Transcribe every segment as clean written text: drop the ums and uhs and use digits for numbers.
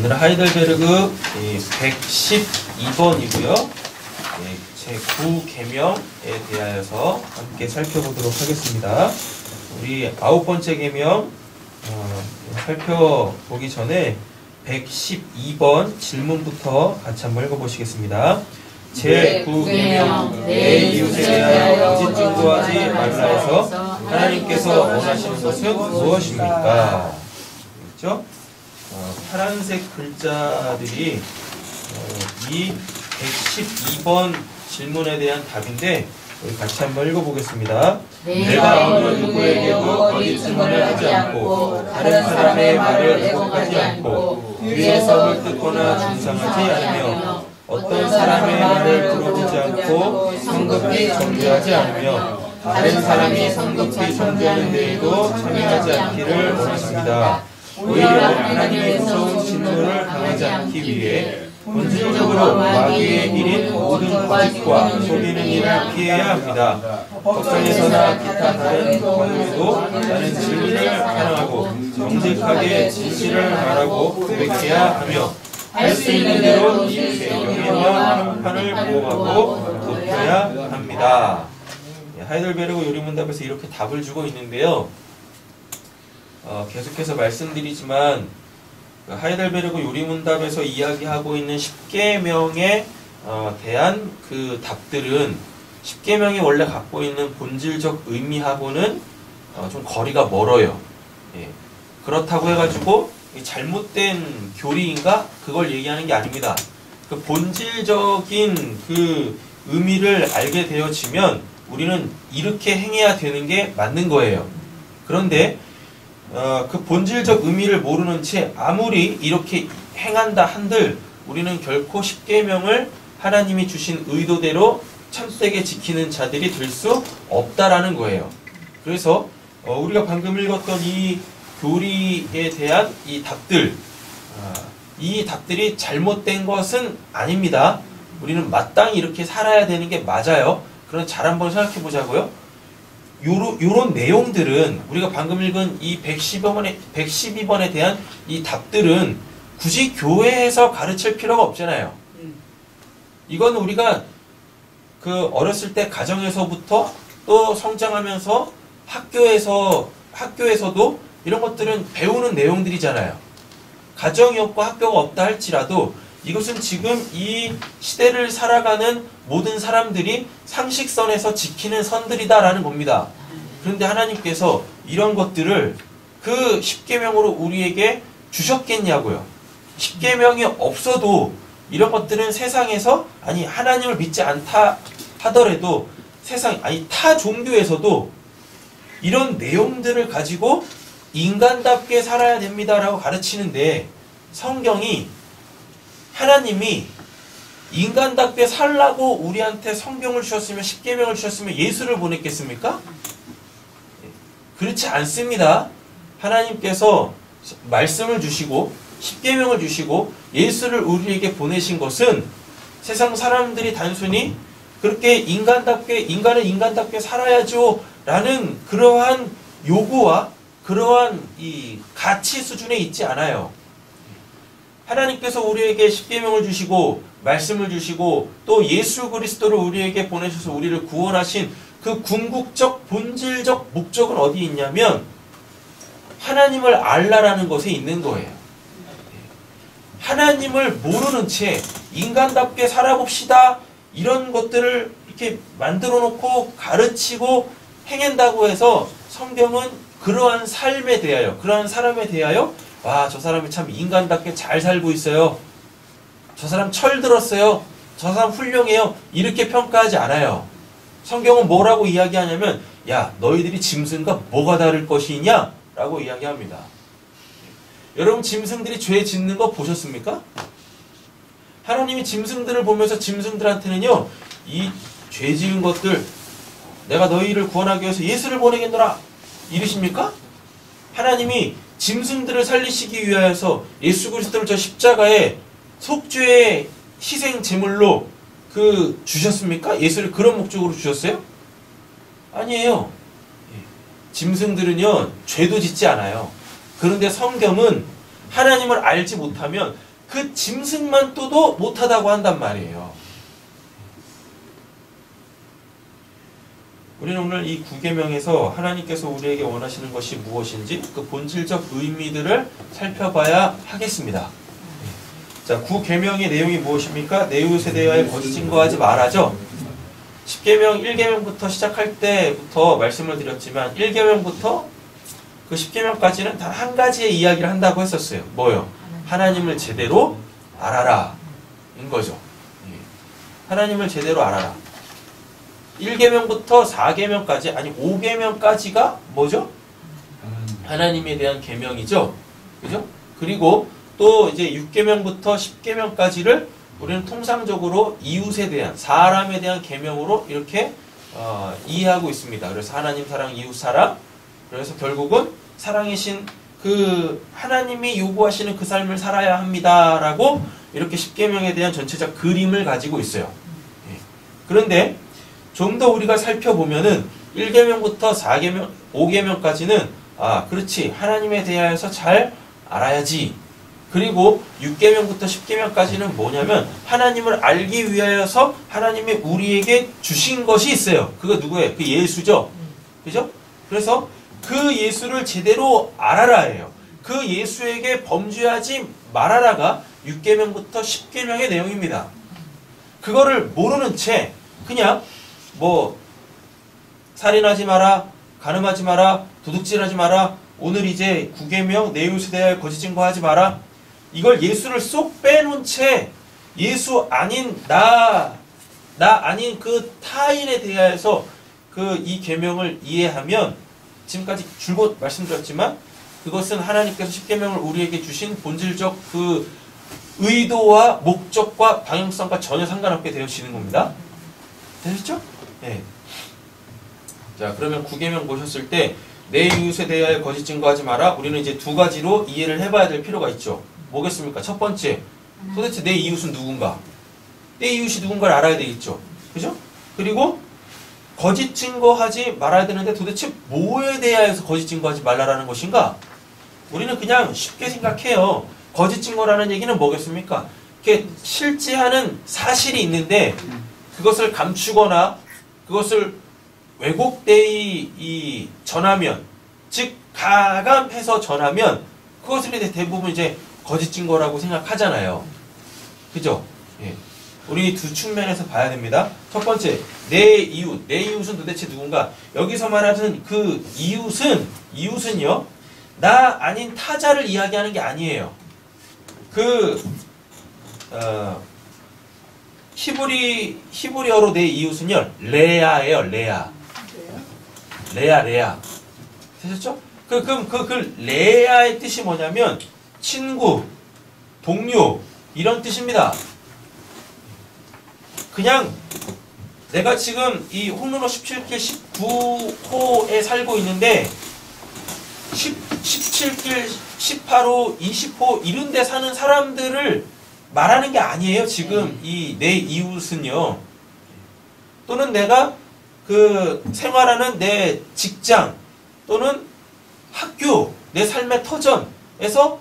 오늘 하이델베르그 112번이고요. 제9계명에 대하여서 함께 살펴보도록 하겠습니다. 우리 9번째 계명 살펴보기 전에 112번 질문부터 같이 한번 읽어보시겠습니다. 제9계명 내 이웃에 대하여 거짓 증거하지 말라 해서 하나님께서 원하시는 것은 무엇입니까? 그렇죠? 파란색 글자들이 이 112번 질문에 대한 답인데 우리 같이 한번 읽어보겠습니다. 내가 어느 누구에게도 거짓 증언을 하지 않고 다른 사람의 말을 왜곡하지 않고 위에서 헐뜯거나 중상하지 않으며 어떤 사람의 말을 들어보지 않고 성급히 정죄하지 않으며 다른 사람이 성급히 정죄하는 데에도 참여하지 않기를 원하십니다. 오히려 하나님의 무서운 진노를 당하지 않기 위해 본질적으로 마귀의 일인 모든 거짓과 속이는 일을 피해야 합니다. 법정에서나 기타 다른 경우에도 나는 진리를 사랑하고 정직하게 진실을 말하고 고백해야 하며 할 수 있는 대로 이웃의 명예와 평판을 보호하고 높여야 합니다. 하이델베르그 요리문답에서 이렇게 답을 주고 있는데요. 계속해서 말씀드리지만 하이델베르그 요리문답에서 이야기하고 있는 10계명에 대한 그 답들은 10계명이 원래 갖고 있는 본질적 의미하고는 좀 거리가 멀어요. 그렇다고 해가지고 잘못된 교리인가? 그걸 얘기하는 게 아닙니다. 그 본질적인 그 의미를 알게 되어지면 우리는 이렇게 행해야 되는 게 맞는 거예요. 그런데 그 본질적 의미를 모르는 채 아무리 이렇게 행한다 한들 우리는 결코 10계명을 하나님이 주신 의도대로 참되게 지키는 자들이 될 수 없다라는 거예요. 그래서 우리가 방금 읽었던 이 교리에 대한 이 답들, 이 답들이 잘못된 것은 아닙니다. 우리는 마땅히 이렇게 살아야 되는 게 맞아요. 그럼 잘 한번 생각해 보자고요. 요런 내용들은 우리가 방금 읽은 이 112번에 대한 이 답들은 굳이 교회에서 가르칠 필요가 없잖아요. 이건 우리가 그 어렸을 때 가정에서부터 또 성장하면서 학교에서도 이런 것들은 배우는 내용들이잖아요. 가정이 없고 학교가 없다 할지라도 이것은 지금 이 시대를 살아가는 모든 사람들이 상식선에서 지키는 선들이다라는 겁니다. 그런데 하나님께서 이런 것들을 그 10계명으로 우리에게 주셨겠냐고요. 10계명이 없어도 이런 것들은 세상에서 하나님을 믿지 않다 하더라도 타 종교에서도 이런 내용들을 가지고 인간답게 살아야 됩니다라고 가르치는데 성경이 하나님이 인간답게 살라고 우리한테 성경을 주셨으면 10계명을 주셨으면 예수를 보냈겠습니까? 그렇지 않습니다. 하나님께서 말씀을 주시고 10계명을 주시고 예수를 우리에게 보내신 것은 세상 사람들이 단순히 그렇게 인간은 인간답게 살아야죠 라는 그러한 요구와 그러한 이 가치 수준에 있지 않아요. 하나님께서 우리에게 10계명을 주시고 말씀을 주시고 또 예수 그리스도를 우리에게 보내셔서 우리를 구원하신 그 궁극적 본질적 목적은 어디 있냐면 하나님을 알라라는 것에 있는 거예요. 하나님을 모르는 채 인간답게 살아봅시다 이런 것들을 이렇게 만들어 놓고 가르치고 행한다고 해서 성경은 그러한 삶에 대하여 그러한 사람에 대하여 저 사람이 참 인간답게 잘 살고 있어요. 저 사람 철들었어요. 저 사람 훌륭해요. 이렇게 평가하지 않아요. 성경은 뭐라고 이야기하냐면 너희들이 짐승과 뭐가 다를 것이냐? 라고 이야기합니다. 여러분 짐승들이 죄 짓는 거 보셨습니까? 하나님이 짐승들을 보면서 짐승들한테는요 이 죄 지은 것들 내가 너희를 구원하기 위해서 예수를 보내겠노라 이러십니까? 하나님이 짐승들을 살리시기 위하여서 예수 그리스도를 저 십자가에 속죄의 희생 제물로 주셨습니까? 예수를 그런 목적으로 주셨어요? 아니에요. 짐승들은요 죄도 짓지 않아요. 그런데 성경은 하나님을 알지 못하면 그 짐승만 또도 못하다고 한단 말이에요. 우리는 오늘 이 9계명에서 하나님께서 우리에게 원하시는 것이 무엇인지 그 본질적 의미들을 살펴봐야 하겠습니다. 자, 9계명의 내용이 무엇입니까? 내 이웃에 대하여 거짓 증거하지 말아죠. 10계명, 1계명부터 시작할 때부터 말씀을 드렸지만 1계명부터 그 10계명까지는 단 한 가지의 이야기를 한다고 했었어요. 뭐요? 하나님을 제대로 알아라 인 거죠. 하나님을 제대로 알아라. 1계명부터 4계명까지 아니 5계명까지가 뭐죠? 하나님에 대한 계명이죠. 그죠? 그리고 또 이제 6계명부터 10계명까지를 우리는 통상적으로 이웃에 대한 사람에 대한 계명으로 이렇게 이해하고 있습니다. 그래서 하나님 사랑, 이웃 사랑. 그래서 결국은 사랑이신 그 하나님이 요구하시는 그 삶을 살아야 합니다라고 이렇게 10계명에 대한 전체적 그림을 가지고 있어요. 그런데 좀 더 우리가 살펴보면은 1계명부터 4계명, 5계명까지는 그렇지. 하나님에 대하여서 잘 알아야지. 그리고 6계명부터 10계명까지는 뭐냐면 하나님을 알기 위하여서 하나님이 우리에게 주신 것이 있어요. 그거 누구예요? 그 예수죠. 그죠? 그래서 그 예수를 제대로 알아라예요. 그 예수에게 범죄하지 말아라가 6계명부터 10계명의 내용입니다. 그거를 모르는 채 그냥 뭐 살인하지 마라, 간음하지 마라, 도둑질하지 마라, 오늘 이제 9계명 내 이웃에 대하여 거짓 증거하지 마라. 이걸 예수를 쏙 빼놓은 채 예수 아닌 나 아닌 그 타인에 대하여서 그 이 계명을 이해하면 지금까지 줄곧 말씀드렸지만 그것은 하나님께서 10계명을 우리에게 주신 본질적 그 의도와 목적과 방향성과 전혀 상관없게 되어지는 겁니다. 되셨죠? 네. 자, 그러면 9계명 보셨을 때 내 이웃에 대하여 거짓 증거하지 마라. 우리는 이제 두 가지로 이해를 해봐야 될 필요가 있죠. 뭐겠습니까? 첫 번째, 도대체 내 이웃은 누군가? 내 이웃이 누군가를 알아야 되겠죠. 그죠? 그리고 거짓 증거하지 말아야 되는데 도대체 뭐에 대하여서 거짓 증거하지 말라라는 것인가? 우리는 그냥 쉽게 생각해요. 거짓 증거라는 얘기는 뭐겠습니까? 이렇게 실제하는 사실이 있는데 그것을 감추거나 그것을 왜곡되이 전하면, 즉 가감해서 전하면 그것을 이제 대부분 이제 거짓 증거라고 생각하잖아요. 그죠? 예. 우리 두 측면에서 봐야 됩니다. 첫 번째, 내 이웃은 도대체 누군가? 여기서 말하는 그 이웃은요, 나 아닌 타자를 이야기하는 게 아니에요. 히브리어로 내 이웃은요, 레아예요, 레아. 레아. 되셨죠? 그 레아의 뜻이 뭐냐면, 친구, 동료, 이런 뜻입니다. 그냥 내가 지금 이 홍문호 17길 19호에 살고 있는데 17길 18호 20호 이런 데 사는 사람들을 말하는 게 아니에요. 지금 이 내 이웃은요. 또는 내가 그 생활하는 내 직장 또는 학교, 내 삶의 터전에서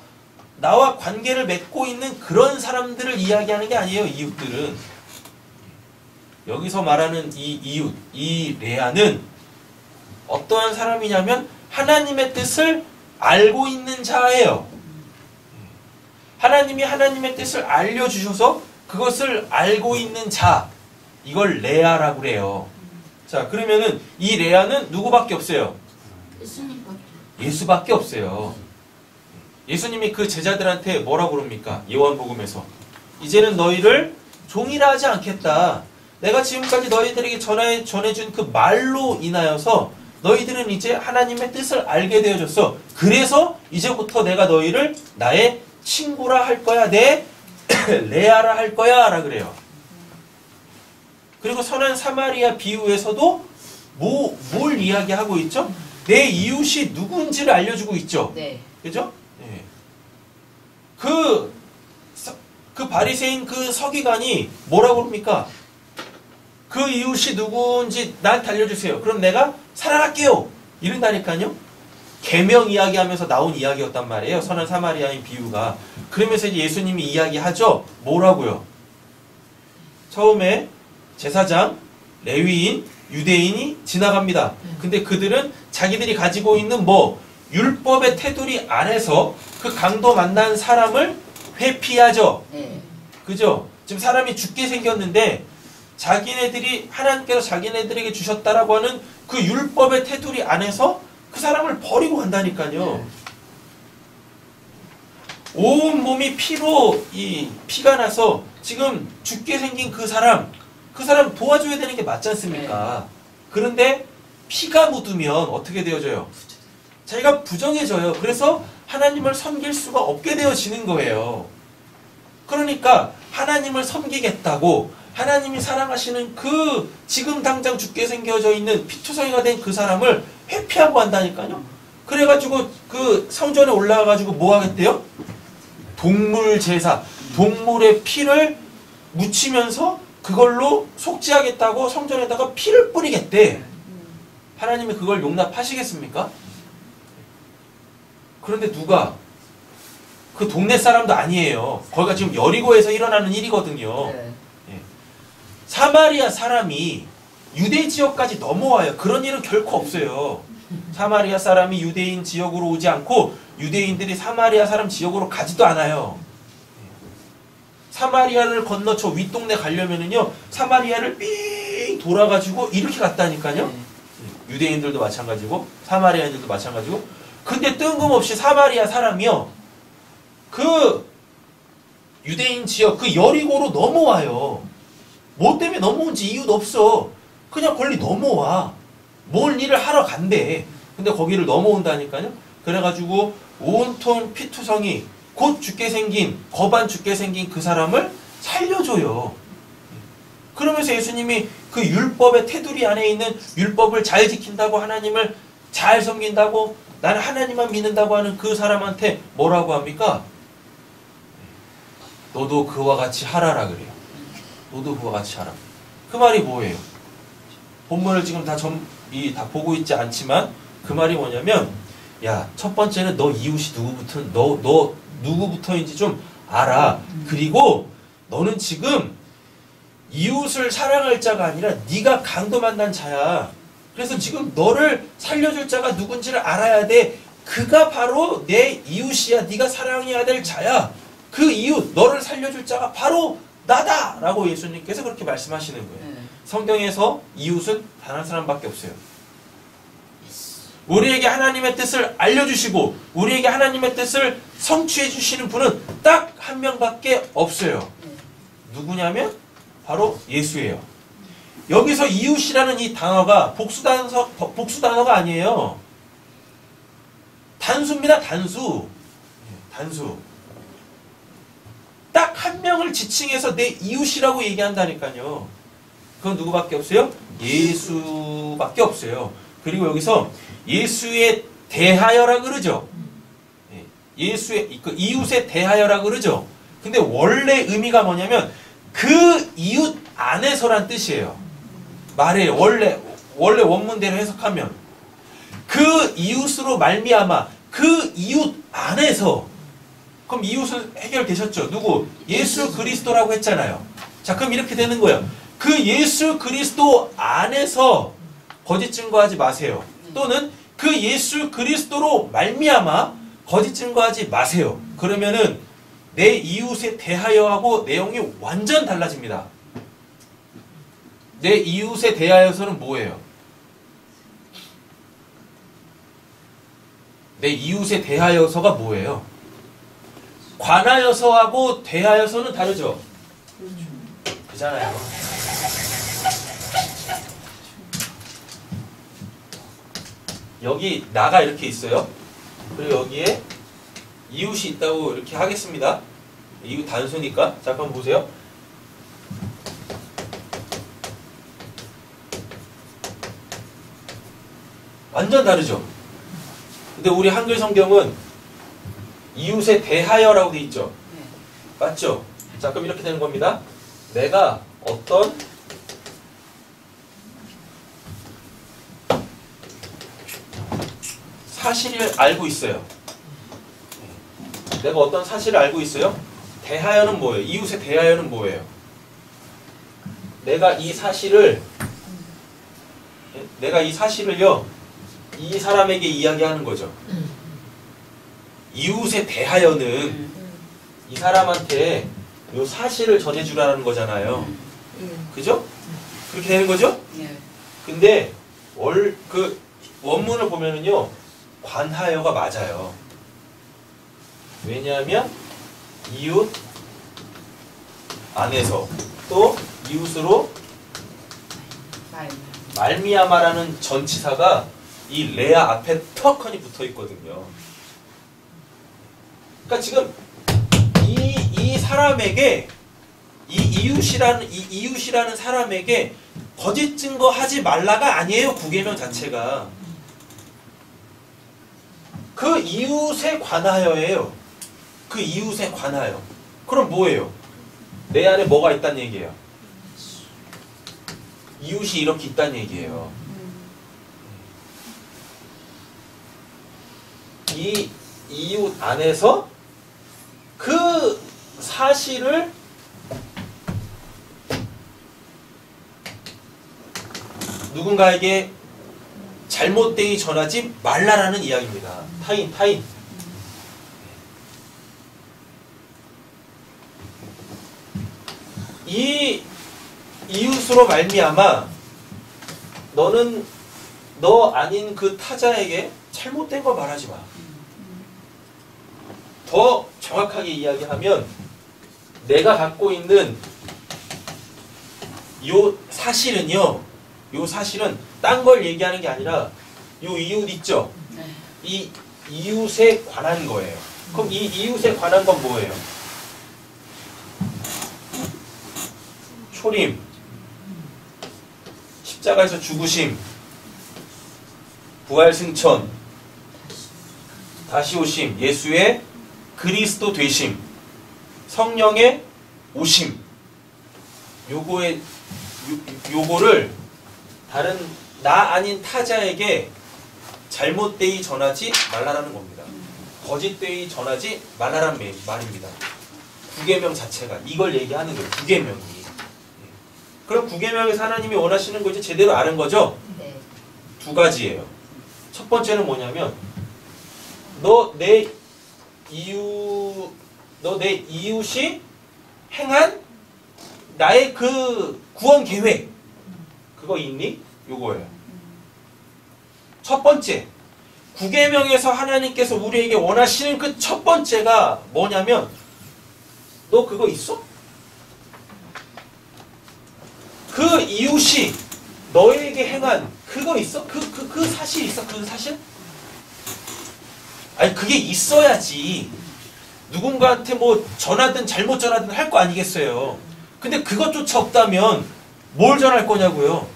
나와 관계를 맺고 있는 그런 사람들을 이야기하는 게 아니에요. 이웃들은. 여기서 말하는 이 이웃, 이 레아는 어떠한 사람이냐면 하나님의 뜻을 알고 있는 자예요. 하나님이 하나님의 뜻을 알려주셔서 그것을 알고 있는 자, 이걸 레아라고 그래요. 자, 그러면은 이 레아는 누구밖에 없어요? 예수밖에 없어요. 예수님이 그 제자들한테 뭐라고 그럽니까? 요한복음에서 이제는 너희를 종이라 하지 않겠다. 내가 지금까지 너희들에게 전해준 그 말로 인하여서 너희들은 이제 하나님의 뜻을 알게 되어졌어. 그래서 이제부터 내가 너희를 나의 친구라 할 거야. 내 레아라 할 거야. 라 그래요. 그리고 선한 사마리아 비유에서도 뭘 이야기하고 있죠? 내 이웃이 누군지를 알려주고 있죠. 네. 그죠? 네. 그 바리새인 그 서기관이 뭐라고 그럽니까? 그 이웃이 누군지 나한테 알려주세요. 그럼 내가 살아갈게요. 이런다니까요. 계명 이야기하면서 나온 이야기였단 말이에요. 선한 사마리아인 비유가. 그러면서 이제 예수님이 이야기하죠. 뭐라고요? 처음에 제사장, 레위인, 유대인이 지나갑니다. 근데 그들은 자기들이 가지고 있는 뭐 율법의 테두리 안에서 그 강도 만난 사람을 회피하죠. 그죠? 지금 사람이 죽게 생겼는데 자기네들이 하나님께서 자기네들에게 주셨다라고 하는 그 율법의 테두리 안에서 그 사람을 버리고 간다니까요. 온 몸이 피로 피가 나서 지금 죽게 생긴 그 사람 도와줘야 되는 게 맞지 않습니까? 그런데 피가 묻으면 어떻게 되어져요? 자기가 부정해져요. 그래서 하나님을 섬길 수가 없게 되어지는 거예요. 그러니까 하나님을 섬기겠다고 하나님이 사랑하시는 그 지금 당장 죽게 생겨져 있는 피투성이가 된 그 사람을 회피하고 한다니까요. 그래가지고 그 성전에 올라가가지고 뭐 하겠대요? 동물 제사, 동물의 피를 묻히면서 그걸로 속죄하겠다고 성전에다가 피를 뿌리겠대. 하나님이 그걸 용납하시겠습니까? 그런데 누가? 그 동네 사람도 아니에요. 거기가 지금 여리고에서 일어나는 일이거든요. 사마리아 사람이 유대 지역까지 넘어와요. 그런 일은 결코 없어요. 사마리아 사람이 유대인 지역으로 오지 않고 유대인들이 사마리아 사람 지역으로 가지도 않아요. 사마리아를 건너 저 윗동네 가려면은요, 사마리아를 삥 돌아가지고 이렇게 갔다니까요. 유대인들도 마찬가지고 사마리아인들도 마찬가지고. 근데 뜬금없이 사마리아 사람이요, 그 유대인 지역 그 여리고로 넘어와요. 뭐 때문에 넘어온지 이유도 없어. 그냥 권리 넘어와. 뭘 일을 하러 간대. 근데 거기를 넘어온다니까요. 그래가지고 온통 피투성이 곧 죽게 생긴, 거반 죽게 생긴 그 사람을 살려줘요. 그러면서 예수님이 그 율법의 테두리 안에 있는 율법을 잘 지킨다고, 하나님을 잘 섬긴다고, 나는 하나님만 믿는다고 하는 그 사람한테 뭐라고 합니까? 너도 그와 같이 하라라 그래요. 너도 그와 같이 하라. 그 말이 뭐예요? 본문을 지금 다 보고 있지 않지만 그 말이 뭐냐면, 야, 첫 번째는 너 이웃이 너 누구부터인지 좀 알아. 그리고 너는 지금 이웃을 사랑할 자가 아니라 네가 강도 만난 자야. 그래서 지금 너를 살려줄 자가 누군지를 알아야 돼. 그가 바로 내 이웃이야. 네가 사랑해야 될 자야. 그 이웃, 너를 살려줄 자가 바로 나다! 라고 예수님께서 그렇게 말씀하시는 거예요. 성경에서 이웃은 단 한 사람밖에 없어요. 우리에게 하나님의 뜻을 알려주시고 우리에게 하나님의 뜻을 성취해 주시는 분은 딱 한 명밖에 없어요. 누구냐면 바로 예수예요. 여기서 이웃이라는 이 단어가 복수 단어가 아니에요. 단수입니다. 단수. 딱 한 명을 지칭해서 내 이웃이라고 얘기한다니까요. 그건 누구밖에 없어요? 예수밖에 없어요. 그리고 여기서 예수에 대하여라 그러죠. 예수의 그 이웃에 대하여라 그러죠. 근데 원래 의미가 뭐냐면 그 이웃 안에서란 뜻이에요. 말이에요. 원래 원문대로 해석하면 그 이웃으로 말미암아 그 이웃 안에서. 그럼 이웃은 해결되셨죠? 누구? 예수 그리스도라고 했잖아요. 자, 그럼 이렇게 되는 거예요. 그 예수 그리스도 안에서 거짓 증거하지 마세요. 또는 그 예수 그리스도로 말미암아 거짓 증거하지 마세요. 그러면은 내 이웃에 대하여하고 내용이 완전 달라집니다. 내 이웃에 대하여서는 뭐예요? 내 이웃에 대하여서가 뭐예요? 관하여서하고 대하여서는 다르죠? 그잖아요. 여기 나가 이렇게 있어요. 그리고 여기에 이웃이 있다고 이렇게 하겠습니다. 이웃 단수니까. 잠깐 보세요. 완전 다르죠? 근데 우리 한글 성경은 이웃에 대하여라고 돼 있죠? 맞죠? 자, 그럼 이렇게 되는 겁니다. 내가 어떤 사실을 알고 있어요. 내가 어떤 사실을 알고 있어요? 대하여는 뭐예요? 이웃에 대하여는 뭐예요? 내가 이 사실을요, 이 사람에게 이야기하는 거죠. 이웃에 대하여는 이 사람한테 요 사실을 전해주라는 거잖아요. 그죠? 그렇게 되는 거죠? 근데 그 원문을 보면은요, 관하여가 맞아요. 왜냐하면 이웃 안에서 또 이웃으로 말미암아라는 전치사가 이 레아 앞에 턱하니 붙어 있거든요. 그러니까 지금 이 사람에게 이 이웃이라는 사람에게 거짓 증거하지 말라가 아니에요. 구계명 자체가 그 이웃에 관하여예요. 그 이웃에 관하여. 그럼 뭐예요? 내 안에 뭐가 있다는 얘기예요? 이웃이 이렇게 있다는 얘기예요. 이 이웃 안에서 그 사실을 누군가에게 잘못되이 전하지 말라라는 이야기입니다. 타인. 이 이웃으로 말미암아 너는 너 아닌 그 타자에게 잘못된 거 말하지 마. 더 정확하게 이야기하면 내가 갖고 있는 요 사실은요, 요 사실은 딴 걸 얘기하는 게 아니라 요 이웃 있죠? 이 이웃에 관한 거예요. 그럼 이 이웃에 관한 건 뭐예요? 초림, 십자가에서 죽으심, 부활 승천, 다시 오심, 예수의 그리스도 되심, 성령의 오심, 요거를 다른 나 아닌 타자에게 잘못되이 전하지 말라라는 겁니다. 거짓되이 전하지 말라라는 말입니다. 구계명 자체가 이걸 얘기하는 거예요. 구계명이. 그럼 구계명에서 하나님이 원하시는 거 이제 제대로 아는 거죠? 네. 두 가지예요. 첫 번째는 뭐냐면 너 내 이웃이 행한 나의 그 구원 계획 그거 있니? 요거예요. 첫 번째, 구계명에서 하나님께서 우리에게 원하시는 그 첫 번째가 뭐냐면 너 그거 있어? 그 이웃이 너에게 행한 그거 있어? 그 사실 있어? 그 사실? 아니 그게 있어야지 누군가한테 뭐 전하든 잘못 전하든 할 거 아니겠어요. 근데 그것조차 없다면 뭘 전할 거냐고요.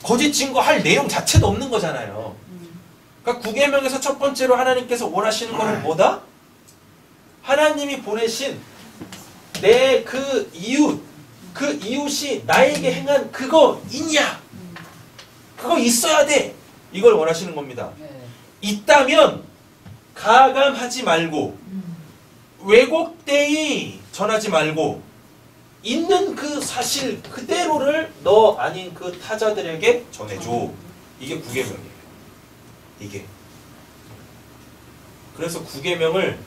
거짓 증거할 내용 자체도 없는 거잖아요. 그러니까 구계명에서 첫 번째로 하나님께서 원하시는 거는 뭐다? 하나님이 보내신 내 그 이웃이 나에게 행한 그거 있냐? 그거 있어야 돼. 이걸 원하시는 겁니다. 있다면 가감하지 말고 왜곡되이 전하지 말고 있는 그 사실 그대로를 너 아닌 그 타자들에게 전해줘. 이게 구계명이에요. 이게. 그래서 구계명을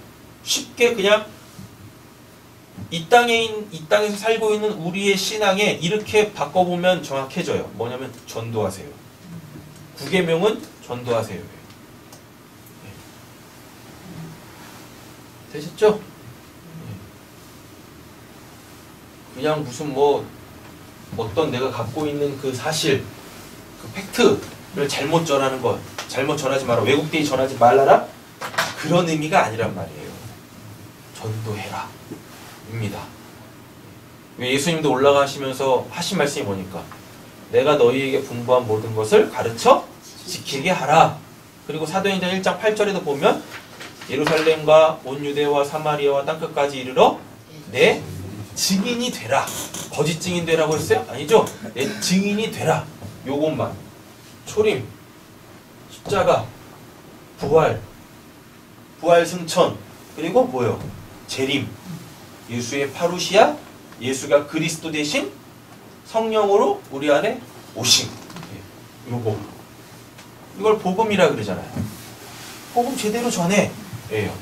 쉽게 그냥 이 땅에서 살고 있는 우리의 신앙에 이렇게 바꿔보면 정확해져요. 뭐냐면 전도하세요. 구계명은 전도하세요. 되셨죠? 그냥 무슨 뭐 어떤 내가 갖고 있는 그 사실, 그 팩트를 잘못 전하는 것, 잘못 전하지 마라, 왜곡되이 전하지 말라라, 그런 의미가 아니란 말이에요. 전도해라 입니다. 왜 예수님도 올라가시면서 하신 말씀이 뭐니까? 내가 너희에게 분부한 모든 것을 가르쳐 지키게 하라. 그리고 사도행전 1장 8절에도 보면 예루살렘과 온 유대와 사마리아와 땅끝까지 이르러 내 증인이 되라. 거짓 증인 되라고 했어요? 아니죠? 내 증인이 되라. 요것만. 초림, 십자가, 부활 승천, 그리고 뭐요? 재림. 예수의 파루시아, 예수가 그리스도 대신 성령으로 우리 안에 오심. 요거. 이걸 복음이라 그러잖아요. 복음 제대로 전해. 예요.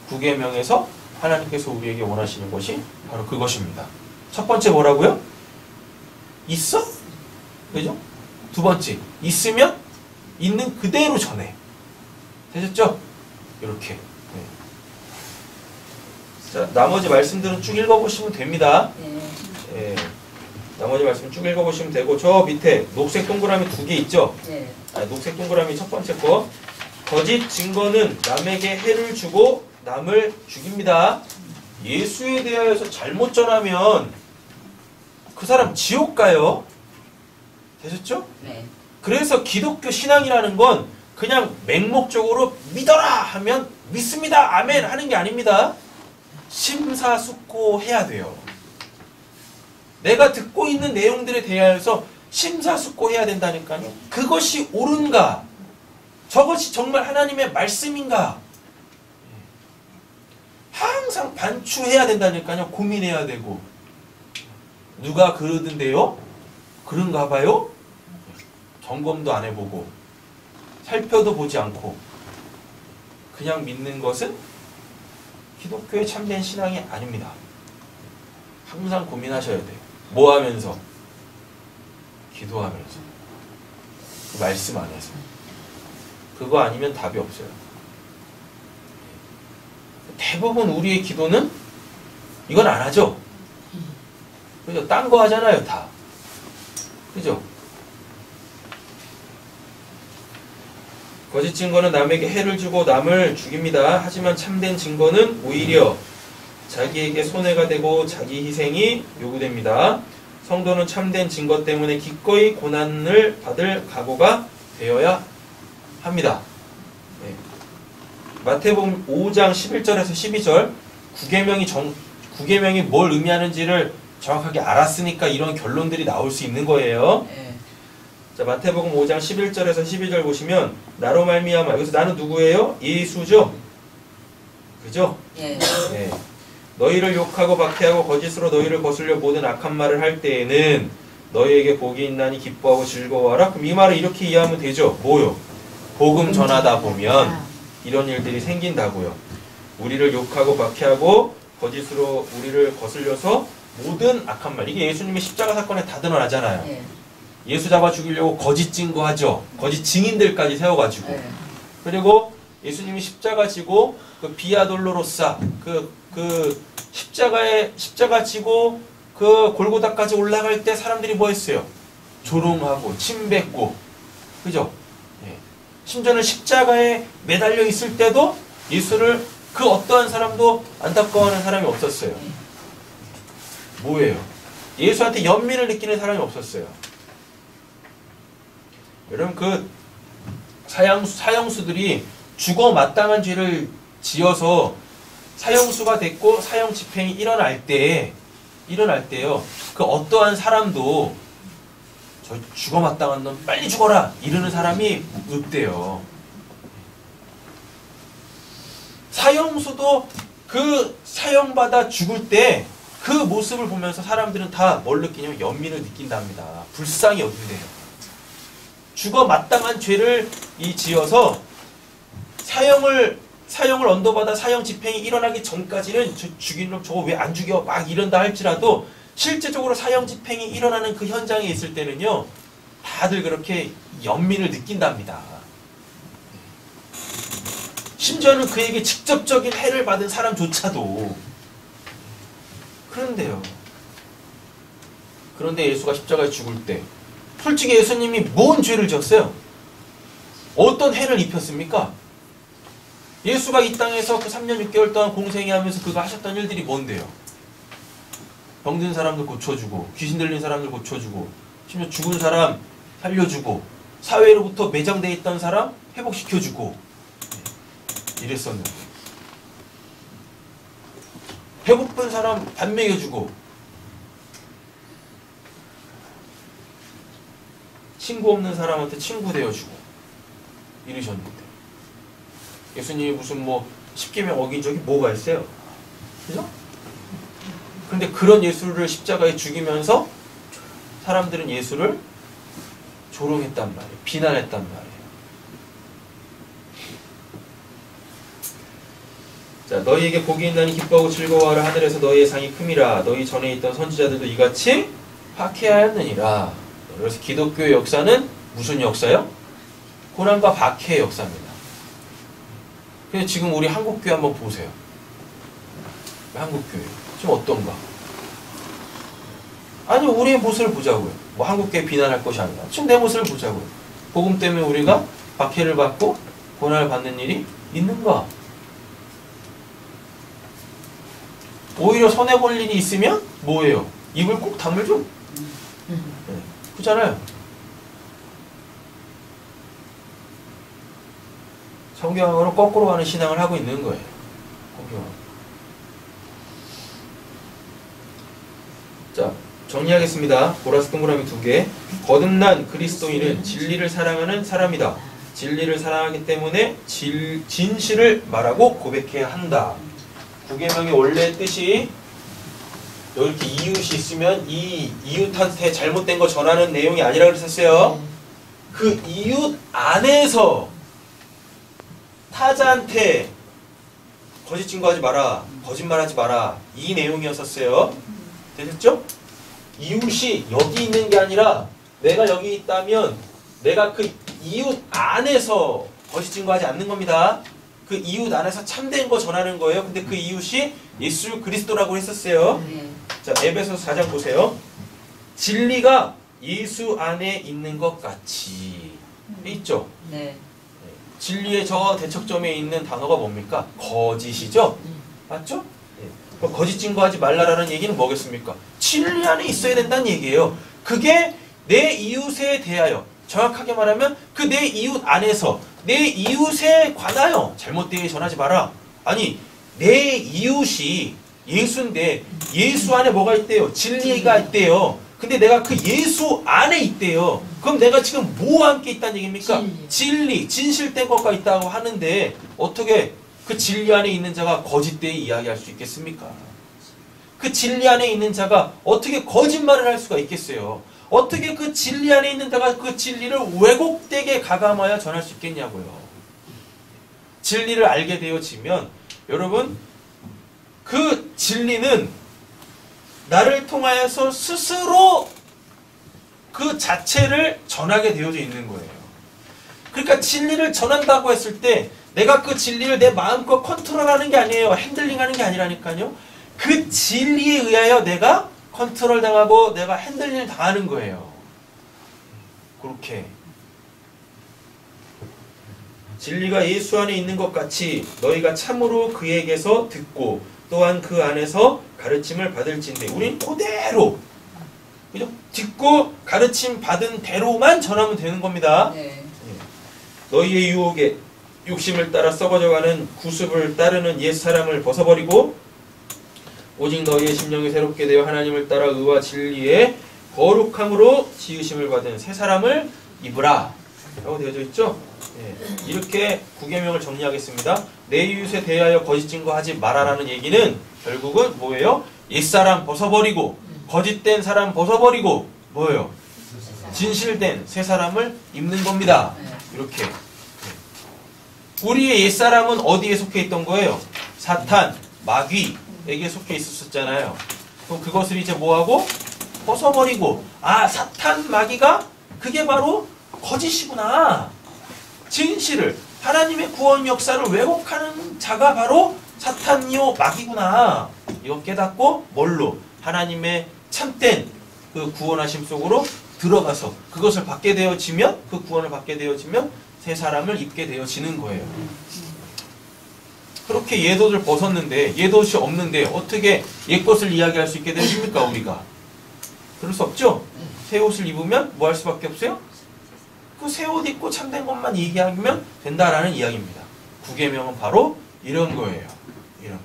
9계명에서 하나님께서 우리에게 원하시는 것이 바로 그것입니다. 첫 번째 뭐라고요? 있어? 그죠? 두 번째, 있으면 있는 그대로 전해. 되셨죠? 이렇게. 네. 자, 나머지 말씀들은 쭉 읽어보시면 됩니다. 예. 나머지 말씀 쭉 읽어보시면 되고, 저 밑에 녹색 동그라미 2개 있죠? 네. 녹색 동그라미 첫 번째 거. 거짓 증거는 남에게 해를 주고 남을 죽입니다. 예수에 대하여서 잘못 전하면 그 사람 지옥 가요. 되셨죠? 네. 그래서 기독교 신앙이라는 건 그냥 맹목적으로 믿어라 하면 믿습니다. 아멘 하는 게 아닙니다. 심사숙고해야 돼요. 내가 듣고 있는 내용들에 대하여서 심사숙고해야 된다니까요. 그것이 옳은가? 저것이 정말 하나님의 말씀인가? 항상 반추해야 된다니까요. 고민해야 되고. 누가 그러던데요? 그런가 봐요? 점검도 안 해보고 살펴도 보지 않고 그냥 믿는 것은 기독교의 참된 신앙이 아닙니다. 항상 고민하셔야 돼요. 뭐 하면서? 기도하면서. 그 말씀 안에서. 그거 아니면 답이 없어요. 대부분 우리의 기도는 이건 안 하죠? 그죠? 딴 거 하잖아요, 다. 그죠? 거짓 증거는 남에게 해를 주고 남을 죽입니다. 하지만 참된 증거는 오히려 자기에게 손해가 되고 자기 희생이 요구됩니다. 성도는 참된 증거 때문에 기꺼이 고난을 받을 각오가 되어야 합니다. 네. 마태복음 5장 11절에서 12절 9계명이 뭘 의미하는지를 정확하게 알았으니까 이런 결론들이 나올 수 있는 거예요. 네. 자, 마태복음 5장 11절에서 12절 보시면 나로 말미암아, 여기서 나는 누구예요? 예수죠? 그죠? 예. 네. 너희를 욕하고 박해하고 거짓으로 너희를 거슬려 모든 악한 말을 할 때에는 너희에게 복이 있나니 기뻐하고 즐거워하라. 그럼 이 말을 이렇게 이해하면 되죠? 뭐요? 복음 전하다 보면 이런 일들이 생긴다고요. 우리를 욕하고 박해하고 거짓으로 우리를 거슬려서 모든 악한 말. 이게 예수님의 십자가 사건에 다 드러나잖아요. 예. 예수 잡아 죽이려고 거짓 증거하죠. 거짓 증인들까지 세워가지고. 예. 그리고 예수님이 십자가 지고 그 비아돌로로사 그 십자가 지고 그 골고다까지 올라갈 때 사람들이 뭐 했어요? 조롱하고 침 뱉고. 그죠? 예. 심지어는 십자가에 매달려 있을 때도 예수를 그 어떠한 사람도 안타까워하는 사람이 없었어요. 뭐예요? 예수한테 연민을 느끼는 사람이 없었어요. 여러분 그 사형수들이 죽어 마땅한 죄를 지어서 사형수가 됐고 사형 집행이 일어날 때요. 그 어떠한 사람도 저 죽어 마땅한 놈 빨리 죽어라 이러는 사람이 없대요. 사형수도 그 사형받아 죽을 때 그 모습을 보면서 사람들은 다 뭘 느끼냐면 연민을 느낀답니다. 불쌍히 여긴대요. 죽어 마땅한 죄를 지어서 사형을 언도받아 사형 집행이 일어나기 전까지는 죽인 놈 저거 왜 안 죽여 막 이런다 할지라도 실제적으로 사형 집행이 일어나는 그 현장에 있을 때는요 다들 그렇게 연민을 느낀답니다. 심지어는 그에게 직접적인 해를 받은 사람조차도. 그런데 예수가 십자가에 죽을 때 솔직히 예수님이 뭔 죄를 지었어요? 어떤 해를 입혔습니까? 예수가 이 땅에서 그 3년 6개월 동안 공생애하면서 그가 하셨던 일들이 뭔데요? 병든 사람들 고쳐주고 귀신 들린 사람들 고쳐주고 심지어 죽은 사람 살려주고 사회로부터 매장되어 있던 사람 회복시켜주고 이랬었는데 배고픈 사람 밥 먹여주고 친구 없는 사람한테 친구 되어주고 이러셨는데 예수님이 무슨 뭐 십계명 어긴 적이 뭐가 있어요? 그죠? 근데 그런 예수를 십자가에 죽이면서 사람들은 예수를 조롱했단 말이에요. 비난했단 말이에요. 자, 너희에게 복이 있나니 기뻐하고 즐거워하라. 하늘에서 너희의 상이 큼이라. 너희 전에 있던 선지자들도 이같이 박해하였느니라. 그래서 기독교의 역사는 무슨 역사요? 고난과 박해의 역사입니다. 근데 지금 우리 한국교회 한번 보세요. 한국교회 지금 어떤가? 아니, 우리의 모습을 보자고요. 뭐 한국교회 비난할 것이 아니라 지금 내 모습을 보자고요. 복음 때문에 우리가 박해를 받고 고난을 받는 일이 있는가? 오히려 손해볼 일이 있으면 뭐예요? 입을 꼭 다물죠? 네, 그렇잖아요. 성경으로 거꾸로 가는 신앙을 하고 있는 거예요. 자, 정리하겠습니다. 보라색 동그라미 2개. 거듭난 그리스도인은 진리를 사랑하는 사람이다. 진리를 사랑하기 때문에 진실을 말하고 고백해야 한다. 구계명의 원래 뜻이 여기 이렇게 이웃이 있으면 이 이웃한테 잘못된 거 전하는 내용이 아니라 그랬었어요. 그 이웃 안에서 타자한테 거짓 증거하지 마라, 거짓말하지 마라, 이 내용이었었어요. 되셨죠? 이웃이 여기 있는 게 아니라 내가 여기 있다면 내가 그 이웃 안에서 거짓 증거하지 않는 겁니다. 그 이웃 안에서 참된 거 전하는 거예요. 근데 그 이웃이 예수 그리스도라고 했었어요. 자, 에베소서 4장 보세요. 진리가 예수 안에 있는 것 같이 있죠? 네. 진리의 저 대척점에 있는 단어가 뭡니까? 거짓이죠? 맞죠? 네. 거짓 증거하지 말라라는 얘기는 뭐겠습니까? 진리 안에 있어야 된다는 얘기예요. 그게 내 이웃에 대하여, 정확하게 말하면 그 내 이웃 안에서 내 이웃에 관하여 잘못되게 전하지 마라. 아니, 내 이웃이 예수인데 예수 안에 뭐가 있대요? 진리가 있대요. 근데 내가 그 예수 안에 있대요. 그럼 내가 지금 뭐와 함께 있다는 얘기입니까? 진리, 진실된 것과 있다고 하는데 어떻게 그 진리 안에 있는 자가 거짓되이 이야기할 수 있겠습니까? 그 진리 안에 있는 자가 어떻게 거짓말을 할 수가 있겠어요? 어떻게 그 진리 안에 있는 자가 그 진리를 왜곡되게 가감하여 전할 수 있겠냐고요. 진리를 알게 되어지면 여러분, 그 진리는 나를 통하여서 스스로 그 자체를 전하게 되어져 있는 거예요. 그러니까 진리를 전한다고 했을 때 내가 그 진리를 내 마음껏 컨트롤하는 게 아니에요. 핸들링하는 게 아니라니까요. 그 진리에 의하여 내가 컨트롤 당하고 내가 핸들링을 당하는 거예요. 그렇게 진리가 예수 안에 있는 것 같이 너희가 참으로 그에게서 듣고 또한 그 안에서 가르침을 받을진대. 우린 그대로, 그죠? 듣고 가르침 받은 대로만 전하면 되는 겁니다. 네. 너희의 유혹에 욕심을 따라 썩어져가는 구습을 따르는 옛사람을 벗어버리고 오직 너희의 심령이 새롭게 되어 하나님을 따라 의와 진리의 거룩함으로 지으심을 받은 새 사람을 입으라 라고 되어져 있죠. 이렇게 구계명을 정리하겠습니다. 내 이웃에 대하여 거짓 증거하지 마라라는 얘기는 결국은 뭐예요? 옛사람 벗어버리고 거짓된 사람 벗어버리고 뭐예요? 진실된 새 사람을 입는 겁니다. 이렇게. 우리의 옛사람은 어디에 속해 있던 거예요? 사탄, 마귀에게 속해 있었잖아요. 그럼 그것을 이제 뭐하고? 벗어버리고, 아, 사탄, 마귀가 그게 바로 거짓이구나. 진실을, 하나님의 구원 역사를 왜곡하는 자가 바로 사탄이요 마귀구나. 이거 깨닫고 뭘로? 하나님의 참된 그 구원하심 속으로 들어가서 그것을 받게 되어지면, 그 구원을 받게 되어지면 새 사람을 입게 되어지는 거예요. 그렇게 옛옷을 벗었는데, 옛옷이 없는데 어떻게 옛것을 이야기할 수 있게 되십니까, 우리가? 그럴 수 없죠? 새 옷을 입으면 뭐 할 수밖에 없어요? 그 새 옷 입고 참된 것만 얘기하면 된다라는 이야기입니다. 구계명은 바로 이런 거예요. 이런 거.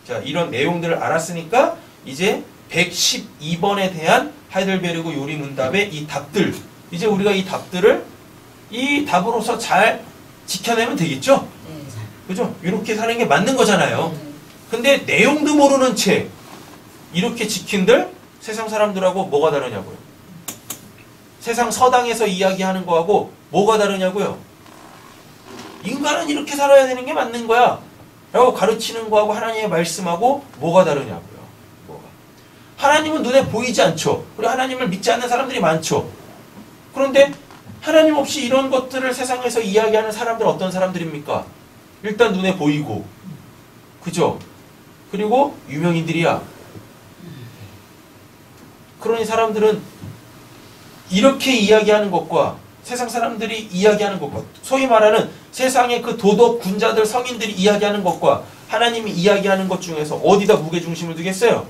자, 이런 내용들을 알았으니까 이제 112번에 대한 하이델베르그 요리문답의 이 답들, 이제 우리가 이 답들을 이 답으로서 잘 지켜내면 되겠죠? 그죠? 이렇게 사는 게 맞는 거잖아요. 근데 내용도 모르는 채 이렇게 지킨들 세상 사람들하고 뭐가 다르냐고요. 세상 서당에서 이야기하는 거하고 뭐가 다르냐고요. 인간은 이렇게 살아야 되는 게 맞는 거야 라고 가르치는 거하고 하나님의 말씀하고 뭐가 다르냐고요. 뭐가. 하나님은 눈에 보이지 않죠. 그리고 하나님을 믿지 않는 사람들이 많죠. 그런데 하나님 없이 이런 것들을 세상에서 이야기하는 사람들은 어떤 사람들입니까? 일단 눈에 보이고, 그죠? 그리고 유명인들이야. 그러니 사람들은 이렇게 이야기하는 것과 세상 사람들이 이야기하는 것과 소위 말하는 세상의 그 도덕 군자들 성인들이 이야기하는 것과 하나님이 이야기하는 것 중에서 어디다 무게중심을 두겠어요?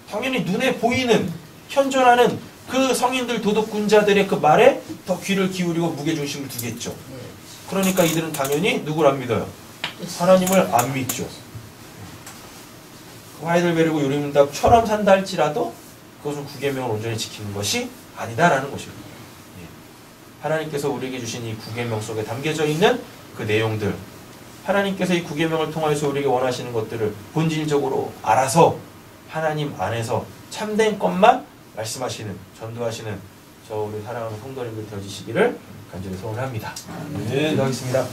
당연히 눈에 보이는 현존하는 그 성인들 도덕 군자들의 그 말에 더 귀를 기울이고 무게중심을 두겠죠. 그러니까 이들은 당연히 누구를 안 믿어요? 하나님을 안 믿죠. 하이델베르그 요리문답처럼 산다 할지라도 그것은 구계명을 온전히 지키는 것이 아니다라는 것입니다. 하나님께서 우리에게 주신 이 구계명 속에 담겨져 있는 그 내용들, 하나님께서 이 구계명을 통해서 우리에게 원하시는 것들을 본질적으로 알아서 하나님 안에서 참된 것만 말씀하시는, 전도하시는 저 우리 사랑하는 성도님들 되어주시기를 간절히 소원합니다. 네, 기도하겠습니다.